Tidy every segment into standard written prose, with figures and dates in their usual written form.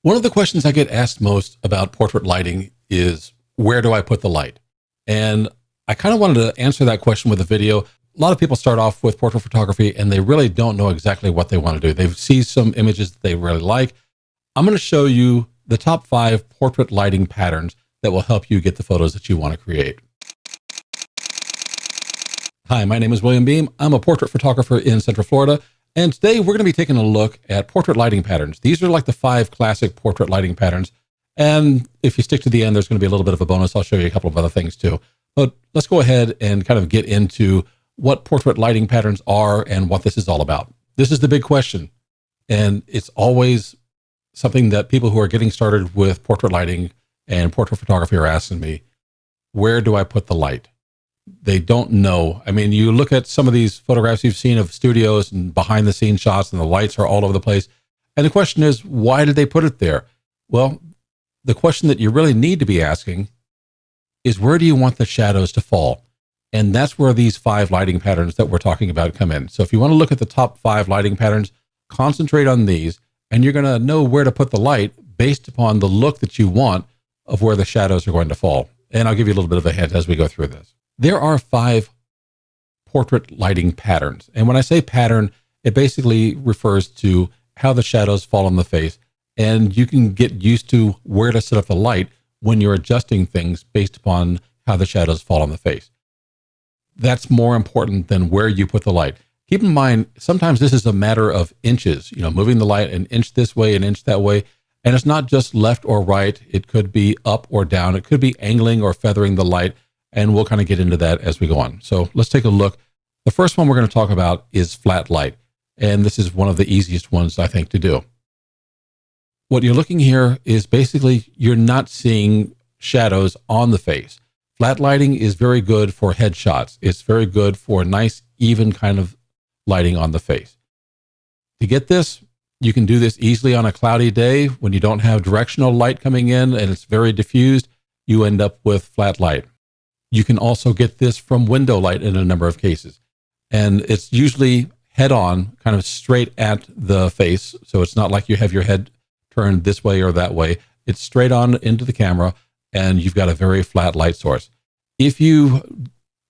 One of the questions I get asked most about portrait lighting is, where do I put the light? And I kind of wanted to answer that question with a video. A lot of people start off with portrait photography and they really don't know exactly what they want to do. They see some images that they really like. I'm going to show you the top 5 portrait lighting patterns that will help you get the photos that you want to create. Hi, my name is William Beam. I'm a portrait photographer in Central Florida. And today we're going to be taking a look at portrait lighting patterns. These are like the 5 classic portrait lighting patterns. And if you stick to the end, there's going to be a little bit of a bonus. I'll show you a couple of other things too. But let's go ahead and kind of get into what portrait lighting patterns are and what this is all about. This is the big question. And it's always something that people who are getting started with portrait lighting and portrait photography are asking me, where do I put the light? They don't know. I mean, you look at some of these photographs you've seen of studios and behind the scenes shots and the lights are all over the place. And the question is, why did they put it there? Well, the question that you really need to be asking is, where do you want the shadows to fall? And that's where these 5 lighting patterns that we're talking about come in. So if you want to look at the top 5 lighting patterns, concentrate on these, and you're going to know where to put the light based upon the look that you want of where the shadows are going to fall. And I'll give you a little bit of a hint as we go through this. There are 5 portrait lighting patterns. And when I say pattern, it basically refers to how the shadows fall on the face. And you can get used to where to set up the light when you're adjusting things based upon how the shadows fall on the face. That's more important than where you put the light. Keep in mind, sometimes this is a matter of inches, moving the light an inch this way, an inch that way. And it's not just left or right. It could be up or down. It could be angling or feathering the light. And we'll kind of get into that as we go on. So let's take a look. The first one we're going to talk about is flat light. And this is one of the easiest ones, I think, to do. What you're looking here is basically you're not seeing shadows on the face. Flat lighting is very good for headshots. It's very good for nice, even kind of lighting on the face. To get this, you can do this easily on a cloudy day when you don't have directional light coming in and it's very diffused. You end up with flat light. You can also get this from window light in a number of cases. And it's usually head on, kind of straight at the face. So it's not like you have your head turned this way or that way. It's straight on into the camera and you've got a very flat light source. If you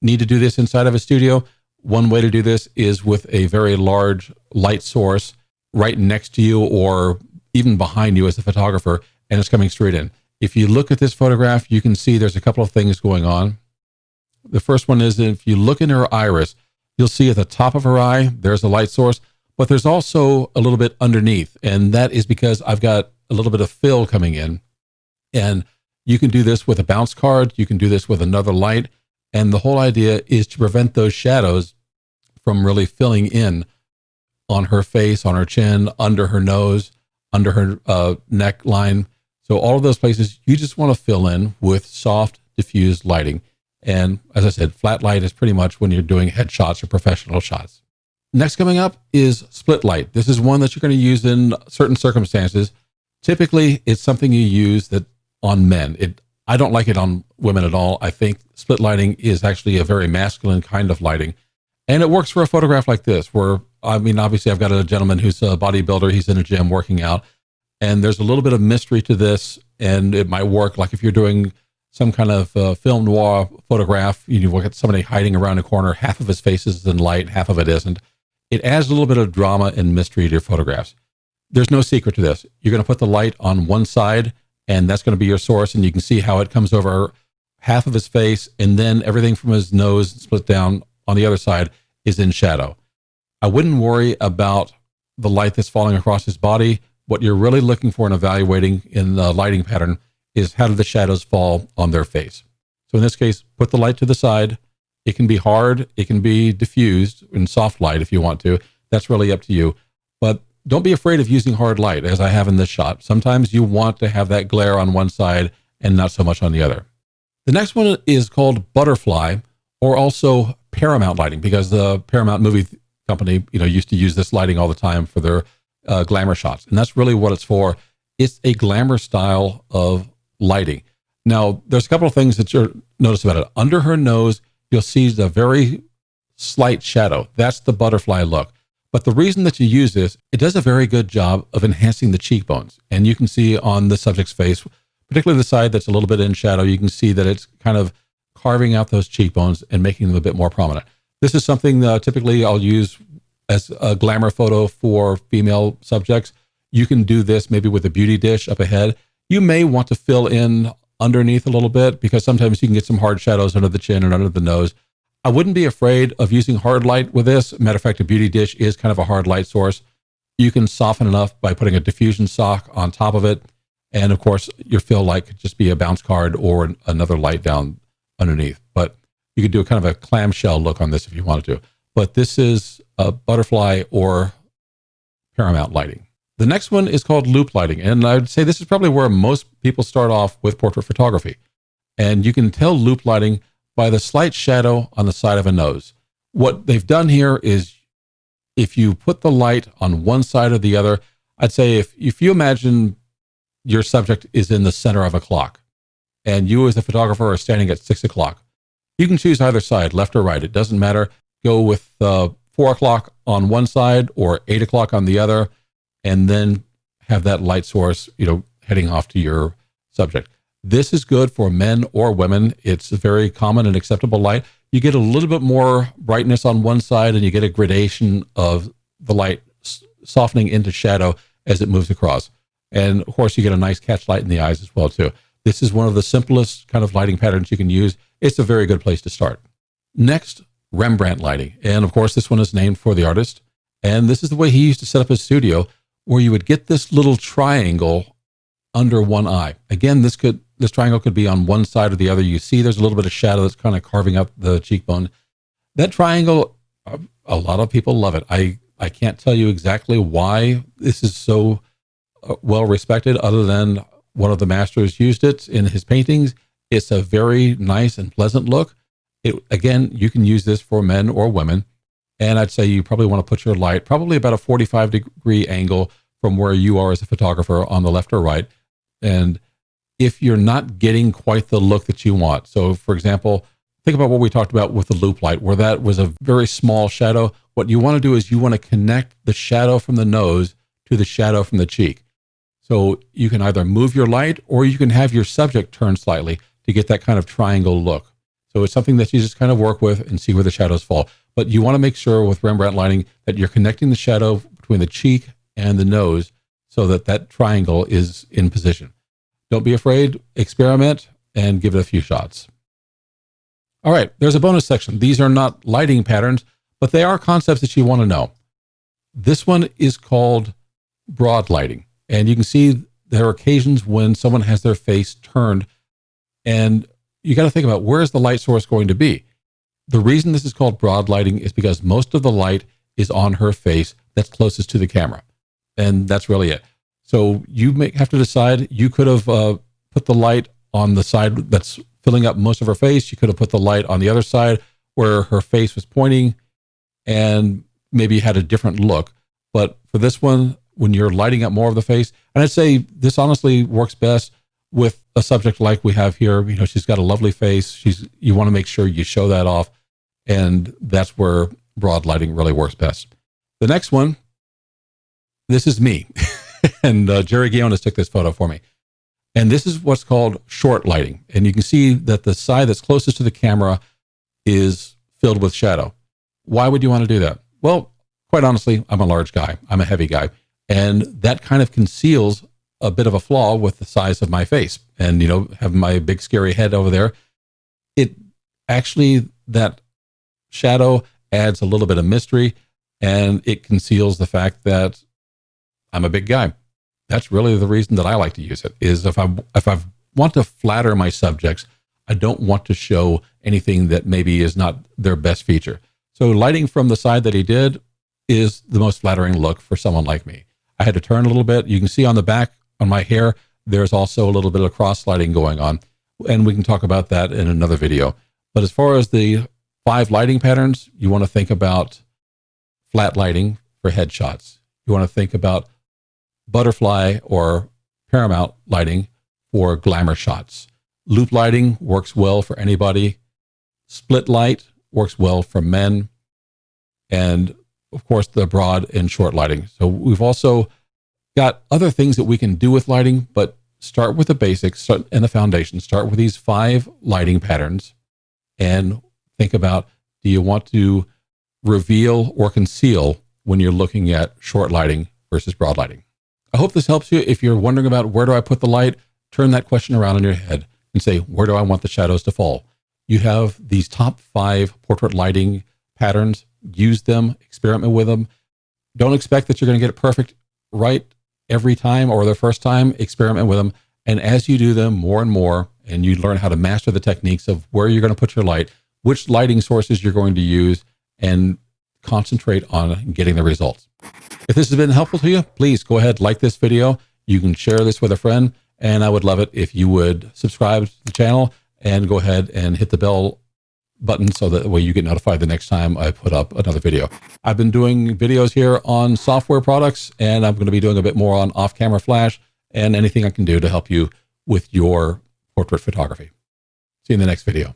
need to do this inside of a studio, one way to do this is with a very large light source right next to you or even behind you as the photographer, and it's coming straight in. If you look at this photograph, you can see there's a couple of things going on. The first one is, if you look in her iris, you'll see at the top of her eye, there's a light source, but there's also a little bit underneath. And that is because I've got a little bit of fill coming in. And you can do this with a bounce card. You can do this with another light. And the whole idea is to prevent those shadows from really filling in on her face, on her chin, under her nose, under her neckline. So all of those places, you just want to fill in with soft, diffused lighting. And as I said, flat light is pretty much when you're doing headshots or professional shots. Next coming up is split light. This is one that you're going to use in certain circumstances. Typically, it's something you use that on men. I don't like it on women at all. I think split lighting is actually a very masculine kind of lighting. And it works for a photograph like this, where, obviously I've got a gentleman who's a bodybuilder. He's in a gym working out. And there's a little bit of mystery to this. And it might work like if you're doing some kind of film noir photograph, you look at somebody hiding around a corner, half of his face is in light, half of it isn't. It adds a little bit of drama and mystery to your photographs. There's no secret to this. You're going to put the light on one side, and that's going to be your source, and you can see how it comes over half of his face, and then everything from his nose split down on the other side is in shadow. I wouldn't worry about the light that's falling across his body. What you're really looking for and evaluating in the lighting pattern is how do the shadows fall on their face. So in this case, put the light to the side. It can be hard. It can be diffused in soft light if you want to. That's really up to you. But don't be afraid of using hard light, as I have in this shot. Sometimes you want to have that glare on one side and not so much on the other. The next one is called butterfly, or also Paramount lighting, because the Paramount movie company, used to use this lighting all the time for their glamour shots. And that's really what it's for. It's a glamour style of lighting. Now, there's a couple of things that you'll notice about it. Under her nose, you'll see the very slight shadow. That's the butterfly look. But the reason that you use this, it does a very good job of enhancing the cheekbones. And you can see on the subject's face, particularly the side that's a little bit in shadow, you can see that it's kind of carving out those cheekbones and making them a bit more prominent. This is something that typically I'll use as a glamour photo for female subjects. You can do this maybe with a beauty dish up ahead. You may want to fill in underneath a little bit because sometimes you can get some hard shadows under the chin and under the nose. I wouldn't be afraid of using hard light with this. Matter of fact, a beauty dish is kind of a hard light source. You can soften enough by putting a diffusion sock on top of it. And of course, your fill light could just be a bounce card or another light down underneath. But you could do a kind of a clamshell look on this if you wanted to. But this is a butterfly or paramount lighting. The next one is called loop lighting. And I would say this is probably where most people start off with portrait photography. And you can tell loop lighting by the slight shadow on the side of a nose. What they've done here is if you put the light on one side or the other, I'd say if you imagine your subject is in the center of a clock and you as the photographer are standing at 6 o'clock, you can choose either side, left or right. It doesn't matter. Go with 4 o'clock on one side or 8 o'clock on the other, and then have that light source, heading off to your subject. This is good for men or women. It's a very common and acceptable light. You get a little bit more brightness on one side and you get a gradation of the light softening into shadow as it moves across. And of course, you get a nice catch light in the eyes as well too. This is one of the simplest kind of lighting patterns you can use. It's a very good place to start. Next, Rembrandt lighting. And of course, this one is named for the artist. And this is the way he used to set up his studio, where you would get this little triangle under one eye. Again, this triangle could be on one side or the other. You see there's a little bit of shadow that's kind of carving up the cheekbone. That triangle, a lot of people love it. I can't tell you exactly why this is so well respected, other than one of the masters used it in his paintings. It's a very nice and pleasant look. Again, you can use this for men or women. And I'd say you probably want to put your light probably about a 45-degree angle from where you are as a photographer on the left or right. And if you're not getting quite the look that you want, so for example, think about what we talked about with the loop light, where that was a very small shadow. What you want to do is you want to connect the shadow from the nose to the shadow from the cheek. So you can either move your light or you can have your subject turn slightly to get that kind of triangle look. So it's something that you just kind of work with and see where the shadows fall. But you want to make sure with Rembrandt lighting that you're connecting the shadow between the cheek and the nose so that that triangle is in position. Don't be afraid, experiment, and give it a few shots. All right, there's a bonus section. These are not lighting patterns, but they are concepts that you want to know. This one is called broad lighting. And you can see there are occasions when someone has their face turned, and you got to think about, where is the light source going to be? The reason this is called broad lighting is because most of the light is on her face that's closest to the camera. And that's really it. So you may have to decide. You could have put the light on the side that's filling up most of her face. You could have put the light on the other side where her face was pointing and maybe had a different look. But for this one, when you're lighting up more of the face, and I'd say this honestly works best with a subject like we have here. She's got a lovely face. You want to make sure you show that off. And that's where broad lighting really works best. The next one, this is me. And Jerry Guiones took this photo for me. And this is what's called short lighting. And you can see that the side that's closest to the camera is filled with shadow. Why would you want to do that? Well, quite honestly, I'm a large guy. I'm a heavy guy. And that kind of conceals a bit of a flaw with the size of my face. And, having my big scary head over there, it actually, that shadow adds a little bit of mystery, and it conceals the fact that I'm a big guy. That's really the reason that I like to use it, is if I want to flatter my subjects, I don't want to show anything that maybe is not their best feature. So lighting from the side that he did is the most flattering look for someone like me. I had to turn a little bit. You can see on the back, on my hair, there's also a little bit of cross lighting going on, and we can talk about that in another video. But as far as the 5 lighting patterns, you want to think about flat lighting for headshots. You want to think about butterfly or paramount lighting for glamour shots. Loop lighting works well for anybody. Split light works well for men. And of course, the broad and short lighting. So we've also got other things that we can do with lighting, but start with the basics and the foundation. Start with these 5 lighting patterns and think about, do you want to reveal or conceal when you're looking at short lighting versus broad lighting? I hope this helps you. If you're wondering about where do I put the light, turn that question around in your head and say, where do I want the shadows to fall? You have these top 5 portrait lighting patterns. Use them, experiment with them. Don't expect that you're going to get it perfect right every time or the first time. Experiment with them. And as you do them more and more, and you learn how to master the techniques of where you're going to put your light, which lighting sources you're going to use, and concentrate on getting the results. If this has been helpful to you, please go ahead, like this video. You can share this with a friend, and I would love it if you would subscribe to the channel and go ahead and hit the bell button so that way you get notified the next time I put up another video. I've been doing videos here on software products, and I'm going to be doing a bit more on off-camera flash and anything I can do to help you with your portrait photography. See you in the next video.